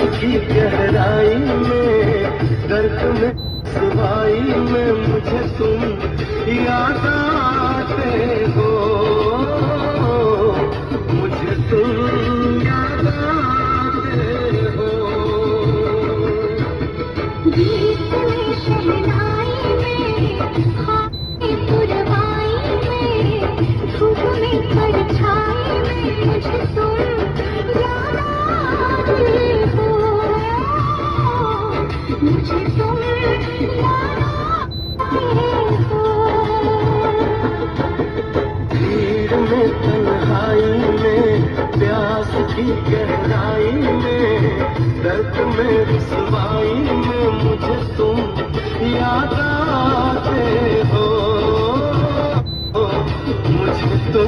की गहराई में, दर्द में सवाई में मुझे तुम याद आते हो, मुझे तुम याद आते हो। गीत में शहनाई में, खाए पुरवाई में, धूप में परछाई में मुझे तुम याद आते हो, मुझे तुम याद आते हो। भीड़ में तन्हाई में, प्यास की गहराई में, दर्द में रुसवाई में मुझे तुम याद आते